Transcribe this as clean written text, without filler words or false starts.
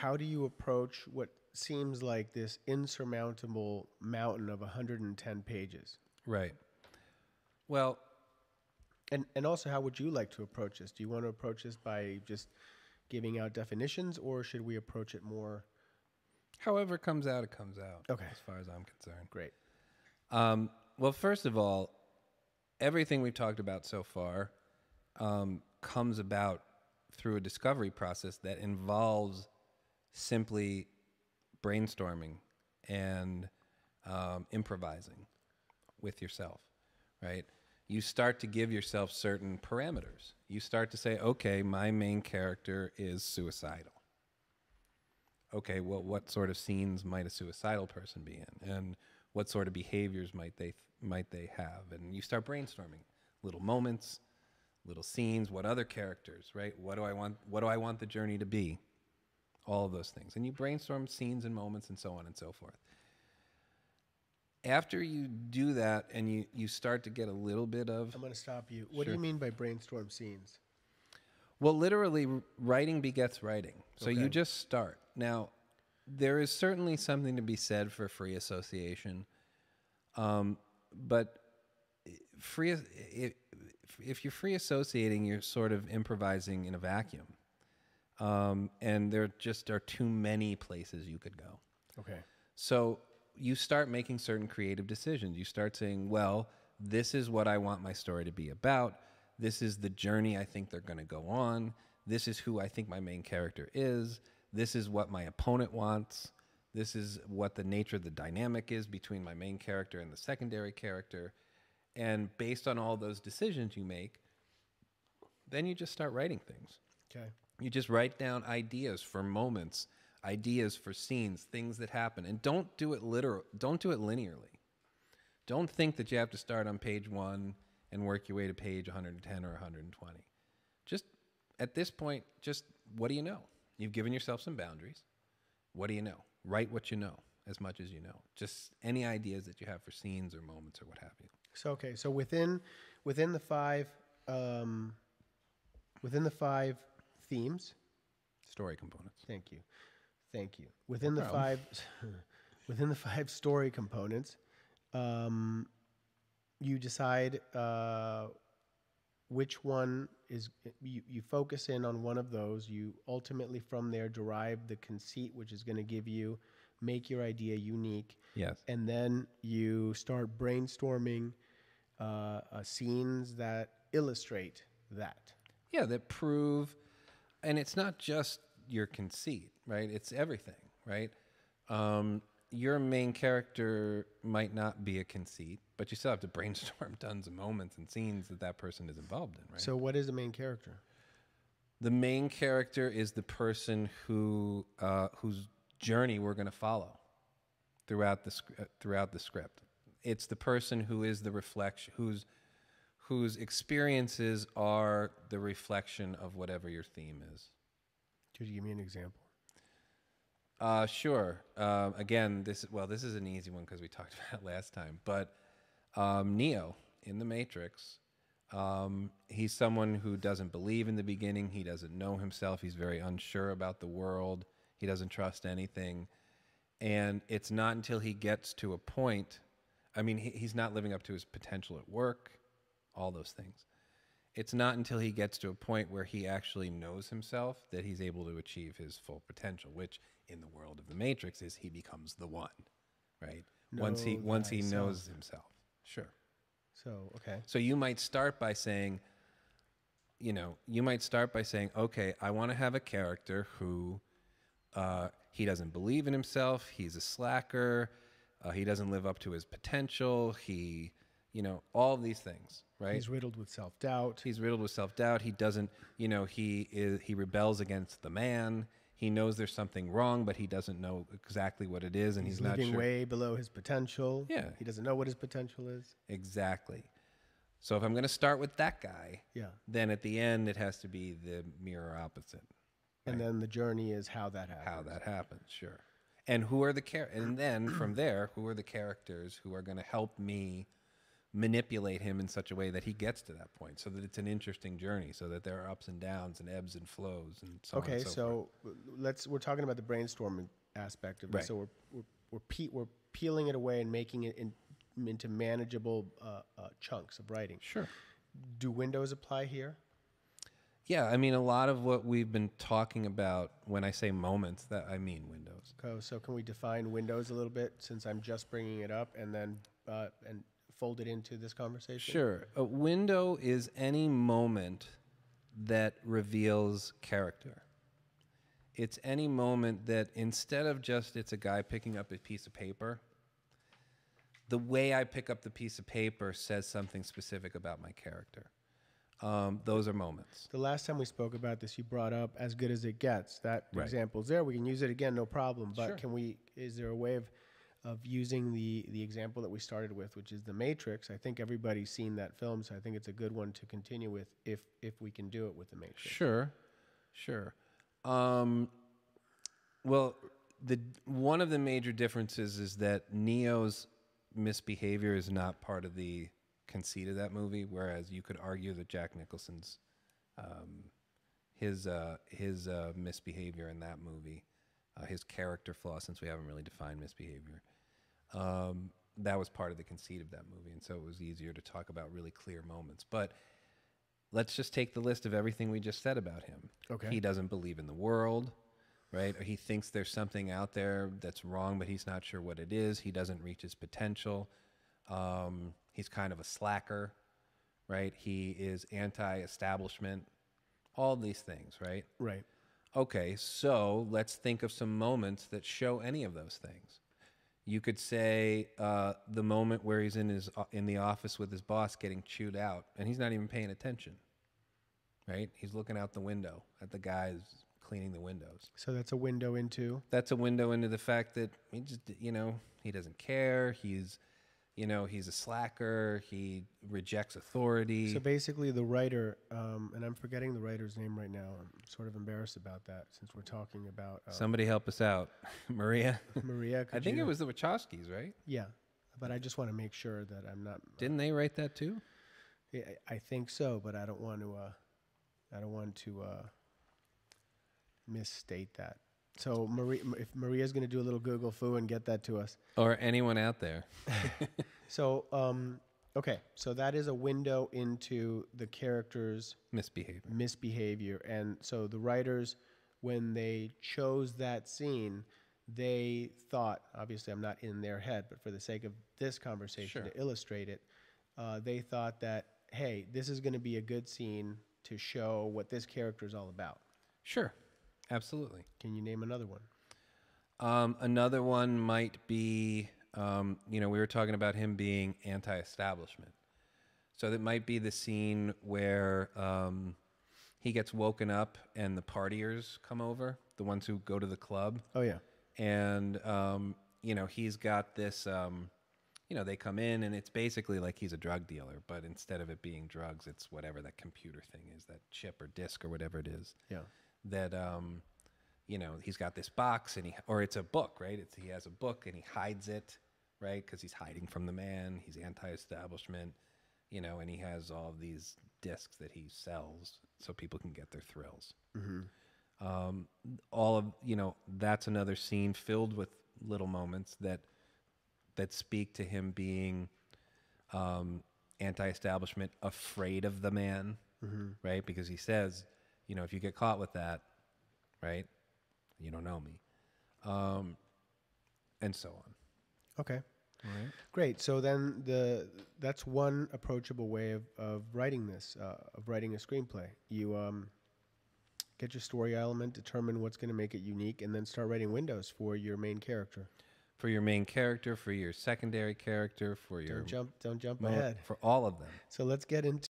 how do you approach what seems like this insurmountable mountain of 110 pages? Right. Well, And also, how would you like to approach this? Do you want to approach this by just giving out definitions, or should we approach it more? however it comes out, it comes out. Okay. As far as I'm concerned. Great. Well, first of all, everything we've talked about so far comes about through a discovery process that involves simply brainstorming and improvising with yourself, right? You start to give yourself certain parameters. You start to say, okay, my main character is suicidal. Okay, well, what sort of scenes might a suicidal person be in, and what sort of behaviors might they have? And you start brainstorming little moments, little scenes, what other characters, right? What do I want the journey to be? All of those things. And you brainstorm scenes and moments and so on and so forth. After you do that and you start to get a little bit of... I'm going to stop you. What do you mean by brainstorm scenes? Well, literally, writing begets writing. So you just start. Now, there is certainly something to be said for free association. But if you're free associating, you're sort of improvising in a vacuum. And there just are too many places you could go. Okay. So you start making certain creative decisions. You start saying, well, this is what I want my story to be about. This is the journey I think they're going to go on. This is who I think my main character is. This is what my opponent wants. This is what the nature of the dynamic is between my main character and the secondary character. And based on all those decisions you make, then you just start writing things. Okay. You just write down ideas for moments, ideas for scenes, things that happen. And don't do it linearly. Don't think that you have to start on page 1 and work your way to page 110 or 120. Just at this point, just what do you know? You've given yourself some boundaries. What do you know? Write what you know as much as you know. Just any ideas that you have for scenes or moments or what have you. So okay, so within the five themes, Story components. Thank you. Within the five story components, you decide which one is you focus in on one of those. You ultimately from there derive the conceit, which is going to make your idea unique. Yes. And then you start brainstorming scenes that illustrate that. Yeah, that prove, and it's not just your conceit, right? It's everything, right? Your main character might not be a conceit, but you still have to brainstorm tons of moments and scenes that person is involved in, right? So what is the main character? The main character is the person whose journey we're going to follow throughout the script. It's the person who is the reflection, whose experiences are the reflection of whatever your theme is. Could you give me an example? Sure. Again, this is an easy one because we talked about it last time. But Neo in The Matrix, he's someone who doesn't believe in the beginning. He doesn't know himself. He's very unsure about the world. He doesn't trust anything. And it's not until he gets to a point, I mean, he's not living up to his potential at work, all those things. It's not until he gets to a point where he actually knows himself that he's able to achieve his full potential, which in the world of The Matrix is he becomes the one, right? Once he knows himself. Sure. So, okay. So you might start by saying, okay, I want to have a character who he doesn't believe in himself, he's a slacker, he doesn't live up to his potential, all of these things, right? He's riddled with self-doubt. He doesn't, he rebels against the man. He knows there's something wrong, but he doesn't know exactly what it is, and he's not sure. He's living way below his potential. Yeah. He doesn't know what his potential is. Exactly. So if I'm going to start with that guy, then at the end it has to be the mirror opposite. Right? And then the journey is how that happens. Sure. And and then from there, who are the characters who are going to help me manipulate him in such a way that he gets to that point, so that it's an interesting journey, so that there are ups and downs and ebbs and flows and so on Okay, and so forth. we're talking about the brainstorming aspect of it. Right. So we're peeling it away and making it into manageable chunks of writing. Sure. Do windows apply here? Yeah, I mean, a lot of what we've been talking about, when I say moments, that I mean windows. So can we define windows a little bit, since I'm just bringing it up, and then and fold it into this conversation? Sure. A window is any moment that reveals character. It's any moment that, instead of just it's a guy picking up a piece of paper, the way I pick up the piece of paper says something specific about my character. Those are moments. The last time we spoke about this, you brought up As Good as It Gets. That Right. example's there. We can use it again, no problem. But Sure. is there a way of using the example that we started with, which is The Matrix? I think everybody's seen that film, so I think it's a good one to continue with if we can do it with The Matrix. Sure. Well, one of the major differences is that Neo's misbehavior is not part of the conceit of that movie, whereas you could argue that Jack Nicholson's his misbehavior in that movie, his character flaw, since we haven't really defined misbehavior, that was part of the conceit of that movie, and so it was easier to talk about really clear moments. But let's just take the list of everything we just said about him. Okay. He doesn't believe in the world, right? Or he thinks there's something out there that's wrong, but he's not sure what it is. He doesn't reach his potential. He's kind of a slacker, right? He is anti-establishment. All these things, right? Right. Okay, so let's think of some moments that show any of those things. You could say the moment where he's in the office with his boss getting chewed out, and he's not even paying attention, right? He's looking out the window at the guys cleaning the windows. So that's a window into... That's a window into the fact that he just, he doesn't care. He's a slacker. He rejects authority. So basically the writer, and I'm forgetting the writer's name right now. I'm sort of embarrassed about that, since we're talking about... Somebody help us out. Maria? Maria, I think it was the Wachowskis, right? Yeah, but I just want to make sure that I'm not... Didn't they write that too? Yeah, I think so, but I don't want to misstate that. So if Maria's going to do a little Google foo and get that to us. Or anyone out there. So, okay, so that is a window into the character's misbehavior. And so the writers, when they chose that scene, they thought, obviously I'm not in their head, but for the sake of this conversation, Sure. to illustrate it, they thought that, hey, this is going to be a good scene to show what this character is all about. Sure. Absolutely. Can you name another one? Another one might be, we were talking about him being anti-establishment. So that might be the scene where he gets woken up and the partiers come over, the ones who go to the club. Oh, yeah. And, he's got this, they come in and it's basically like he's a drug dealer, but instead of it being drugs, it's whatever that computer thing is, that chip or disc or whatever it is. Yeah. That, he's got this box or it's a book, right? He has a book and he hides it, right? Because he's hiding from the man. He's anti-establishment, and he has all of these discs that he sells so people can get their thrills. Mm-hmm. That's another scene filled with little moments that speak to him being anti-establishment, afraid of the man, mm-hmm. right? Because he says, if you get caught with that, right, you don't know me, and so on. Okay. All right. Great. So then that's one approachable way of writing this, of writing a screenplay. You get your story element, determine what's going to make it unique, and then start writing windows for your main character. For your main character, for your secondary character, for your... Don't jump ahead. For all of them. So let's get into